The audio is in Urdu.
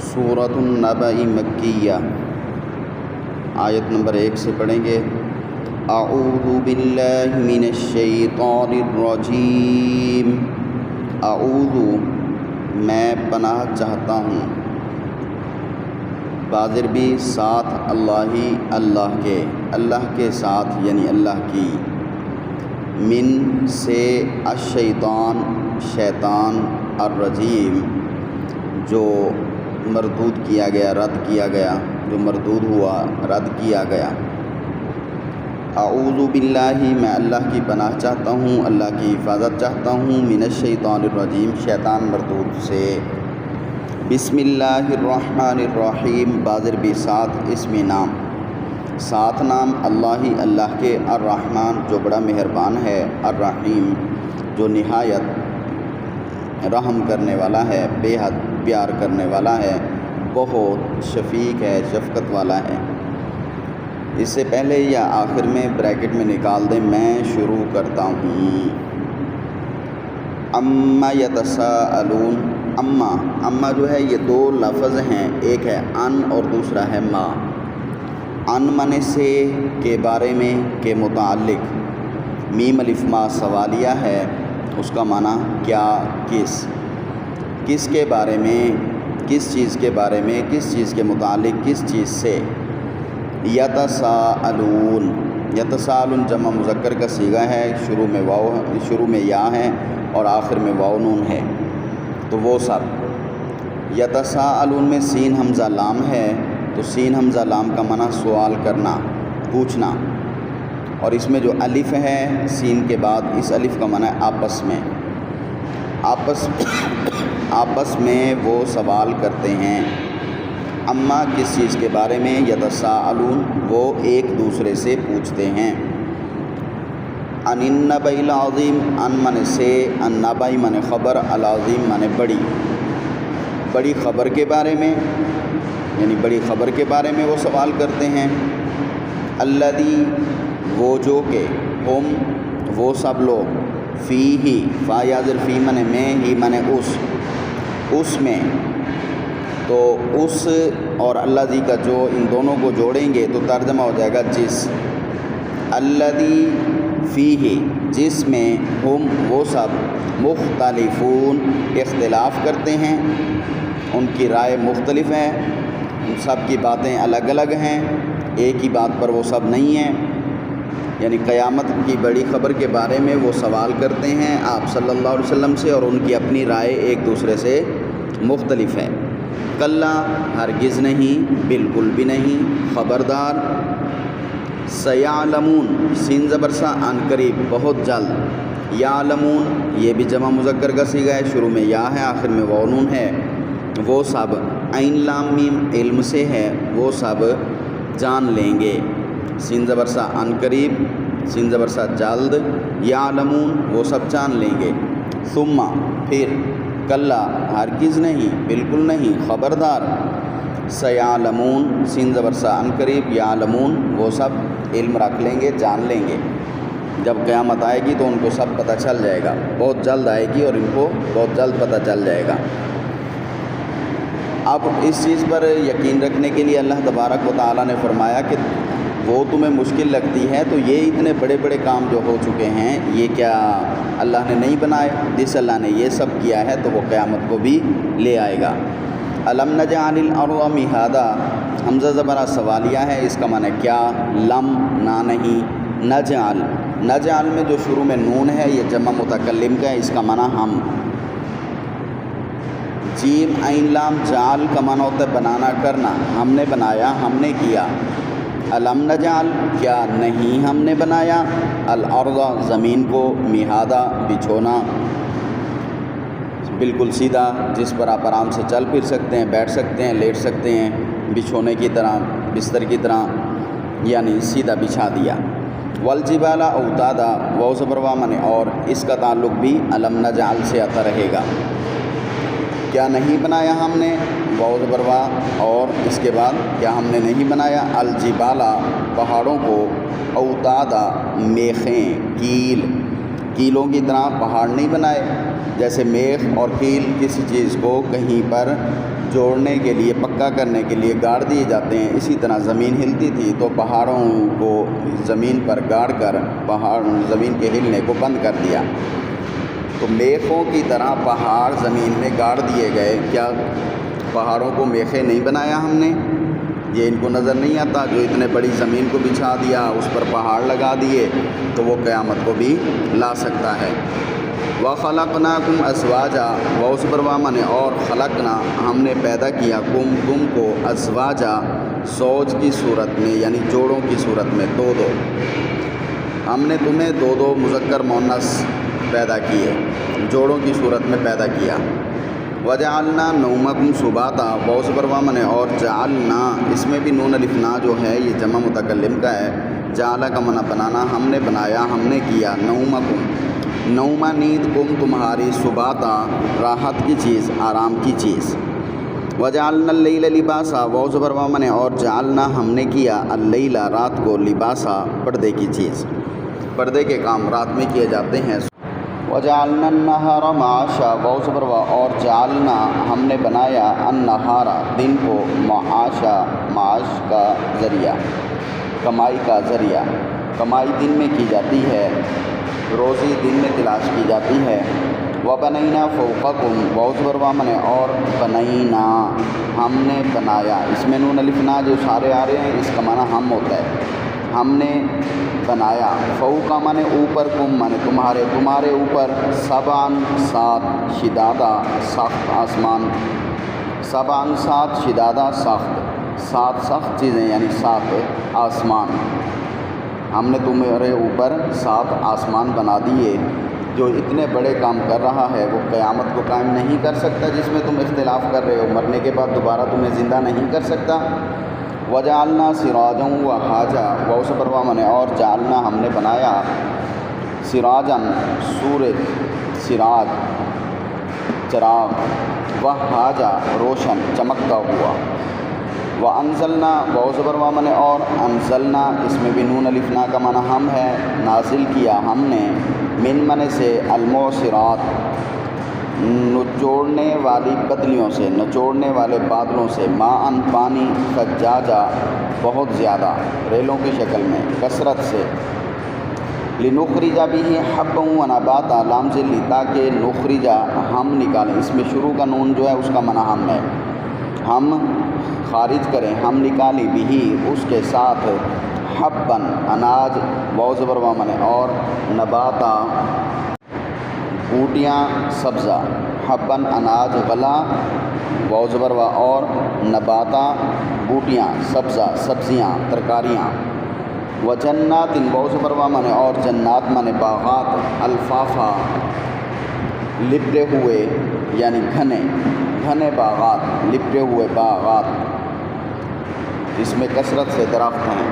سورۃ النبأ مکیہ، آیت نمبر 1 سے پڑھیں گے۔ اعوذ باللہ من الشیطان الرجیم۔ اعوذ میں پناہ چاہتا ہوں، بازر بھی ساتھ اللہ کے ساتھ یعنی اللہ کی، من سے الشیطان شیطان، الرجیم جو مردود کیا گیا، رد کیا گیا، جو مردود ہوا، رد کیا گیا۔ اعوذ باللہ میں اللہ کی پناہ چاہتا ہوں، اللہ کی حفاظت چاہتا ہوں، من الشیطان الرجیم شیطان مردود سے۔ بسم اللہ الرحمن الرحیم، بازر بھی ساتھ اسم نام، ساتھ نام اللہ کے، الرحمن جو بڑا مہربان ہے، الرحیم جو نہایت رحم کرنے والا ہے، بے حد پیار کرنے والا ہے، بہت شفیق ہے، شفقت والا ہے۔ اس سے پہلے یا آخر میں بریکٹ میں نکال دیں، میں شروع کرتا ہوں۔ اما یتساءلون، اما جو ہے یہ دو لفظ ہیں، ایک ہے ان اور دوسرا ہے ما۔ ان معنی سے کے بارے میں، کے متعلق، میم الف ما سوالیہ ہے، اس کا معنی کیا، کس کے بارے میں، کس چیز کے بارے میں، کس چیز کے متعلق، کس چیز سے۔ یتساءلون، یتساءلون جمع مذکر کا صیغہ ہے، شروع میں یا ہے اور آخر میں واو نون ہے، تو وہ سب۔ یتساءلون میں سین حمزہ لام ہے، تو سین حمزہ لام کا معنی سوال کرنا، پوچھنا، اور اس میں جو الف ہے سین کے بعد، اس الف کا معنی آپس میں، آپس میں وہ سوال کرتے ہیں۔ اما کس چیز کے بارے میں، یتساءلون وہ ایک دوسرے سے پوچھتے ہیں۔ عن النبأ العظیم، ان من سے، النبأ من خبر، العظیم من بڑی خبر کے بارے میں، یعنی بڑی خبر کے بارے میں وہ سوال کرتے ہیں۔ الذی وہ جو کہ، ہم وہ سب لوگ، فیہ فا یا ظرفی من میں، ہی من اس میں، تو اس اور الذی کا جو ان دونوں کو جوڑیں گے تو ترجمہ ہو جائے گا جس۔ الذی فیہ جس میں، ہم وہ سب، مختلفون اختلاف کرتے ہیں، ان کی رائے مختلف ہے، ان سب کی باتیں الگ الگ ہیں، ایک ہی بات پر وہ سب نہیں ہیں، یعنی قیامت کی بڑی خبر کے بارے میں وہ سوال کرتے ہیں آپ صلی اللہ علیہ وسلم سے، اور ان کی اپنی رائے ایک دوسرے سے مختلف ہے۔ کلا ہرگز نہیں، بالکل بھی نہیں، خبردار۔ سیعلمون سین زبر سا، عن قریب بہت جلد۔ یعلمون یہ بھی جمع مذکر کا صیغہ ہے، شروع میں یا ہے، آخر میں واو نون ہے۔ وہ سب، عین لام میم علم سے ہے، وہ سب جان لیں گے۔ سین زبر سا عن قریب، سین زبر سا جلد، یعلمون وہ سب جان لیں گے۔ ثم پھر، کلا ہرگز نہیں، بالکل نہیں، خبردار۔ سیعلمون سین زبر سا عن قریب، یعلمون وہ سب علم رکھ لیں گے، جان لیں گے۔ جب قیامت آئے گی تو ان کو سب پتہ چل جائے گا، بہت جلد آئے گی اور ان کو بہت جلد پتہ چل جائے گا۔ اب اس چیز پر یقین رکھنے کے لیے اللہ تبارک و تعالیٰ نے فرمایا کہ وہ تمہیں مشکل لگتی ہے تو یہ اتنے بڑے بڑے کام جو ہو چکے ہیں، یہ کیا اللہ نے نہیں بنائے؟ جس اللہ نے یہ سب کیا ہے تو وہ قیامت کو بھی لے آئے گا۔ الم نجعل الارض مہادا، حمزہ زبرہ سوالیہ ہے، اس کا معنی کیا، لم نہ نہیں، نجعل میں جو شروع میں نون ہے یہ جمع متکلم کا ہے، اس کا معنی ہم۔ جیم عین لام جعل کا معنی ہوتا ہے بنانا، کرنا، ہم نے بنایا، ہم نے کیا۔ الم نجعل کیا نہیں ہم نے بنایا، الارض زمین کو، مہادا بچھونا، بالکل سیدھا، جس پر آپ آرام سے چل پھر سکتے ہیں، بیٹھ سکتے ہیں، لیٹ سکتے ہیں، بچھونے کی طرح، بستر کی طرح، یعنی سیدھا بچھا دیا۔ والجبال اوتادا واو زبر وا من اور، اس کا تعلق بھی الم نجعل سے آتا رہے گا۔ کیا نہیں بنایا ہم نے، واو زبر وا، اور اس کے بعد کیا ہم نے نہیں بنایا، الجبالا پہاڑوں کو، اوتادا میخیں، کیلوں کی طرح پہاڑ نہیں بنائے، جیسے میخ اور کیل کسی چیز کو کہیں پر جوڑنے کے لیے، پکا کرنے کے لیے گاڑ دیے جاتے ہیں، اسی طرح زمین ہلتی تھی تو پہاڑوں کو زمین پر گاڑ کر زمین کے ہلنے کو بند کر دیا۔ تو میخوں کی طرح پہاڑ زمین میں گاڑ دیے گئے۔ کیا پہاڑوں کو میخیں نہیں بنایا ہم نے؟ یہ ان کو نظر نہیں آتا؟ جو اتنے بڑی زمین کو بچھا دیا، اس پر پہاڑ لگا دیے، تو وہ قیامت کو بھی لا سکتا ہے۔ وَخَلَقْنَاكُمْ أَزْوَاجًا، وہ اس پر وامن اور خلقنا، ہم نے پیدا کیا تم کو ازواجا، زوج کی صورت میں، یعنی جوڑوں کی صورت میں، دو دو۔ ہم نے تمہیں دو دو مذکر مؤنث پیدا کیے، جوڑوں کی صورت میں پیدا کیا۔ وَجَعَلْنَا نَوْمَكُمْ سُبَاتًا، وہ اس پر وامن اور جعلنا، اس میں بھی نون الف نا جو ہے یہ جمع متکلم کا ہے۔ جعل کا معنی بنانا، ہم نے بنایا، ہم نے کیا، نومکم، نوم نیند، کم تمہاری، سباتا راحت کی چیز، آرام کی چیز۔ وجعلنا اللیل لباسا، وہ زبر وامن اور جعلنا، ہم نے کیا، اللیل رات کو، لباسا پردے کی چیز، پردے کے کام رات میں کیے جاتے ہیں۔ وجعلنا النہار معاشا، وہ زبر وا اور جعلنا، ہم نے بنایا، النہار دن کو، معاشا معاش کا ذریعہ، کمائی کا ذریعہ، کمائی دن میں کی جاتی ہے، روزی دن میں تلاش کی جاتی ہے۔ وَبَنَيْنَا فَوْقَكُمْ، وہ زبر وامن اور بنینا، ہم نے بنایا، اس میں نون الف نا جو سارے آ رہے ہیں اس کا معنی ہم ہوتا ہے، ہم نے بنایا، فوقا مانے اوپر، کم مانے تمہارے، تمہارے اوپر، سبعن سات، شدادہ سخت آسمان، سبعن سات، شدادہ سخت، سات سخت چیزیں یعنی سات آسمان، ہم نے تمہارے اوپر سات آسمان بنا دیے۔ جو اتنے بڑے کام کر رہا ہے وہ قیامت کو قائم نہیں کر سکتا، جس میں تم اختلاف کر رہے ہو، مرنے کے بعد دوبارہ تمہیں زندہ نہیں کر سکتا۔ وجعلنا سراجا وہاجا، وہ اس پر وامن اور جعلنا، ہم نے بنایا، سراجن سورج، سراج چراغ، وہاجا روشن چمکتا ہوا۔ وانزلنا، وہ زبر وامن اور انزلنا، اس میں بھی نون الف نا کا معنی ہم ہے، نازل کیا ہم نے، من من سے، المعصرات نچوڑنے والی بدلیوں سے، نچوڑنے والے بادلوں سے، ماءً پانی، ثجاجا بہت زیادہ، ریلوں کی شکل میں، کثرت سے، لنخرج به حبا ونباتا، لام سے لی، تاکہ نخرجا ہم نکالیں، اس میں شروع کا نون جو ہے اس کا معنی ہم ہے، ہم خارج کریں، ہم نکالیں، بھی اس کے ساتھ، حباً اناج، واو زبر وامن اور نباتا بوٹیاں، سبزہ، حباً اناج، غلہ، واو زبر وا اور نباتا بوٹیاں، سبزہ سبزیاں، ترکاریاں۔ وجنات، واو زبر وامن اور جنات مانے باغات، الفافا لپٹے ہوئے یعنی گھنے، گھنے باغات، لپٹے ہوئے باغات، اس میں کثرت سے درخت ہیں۔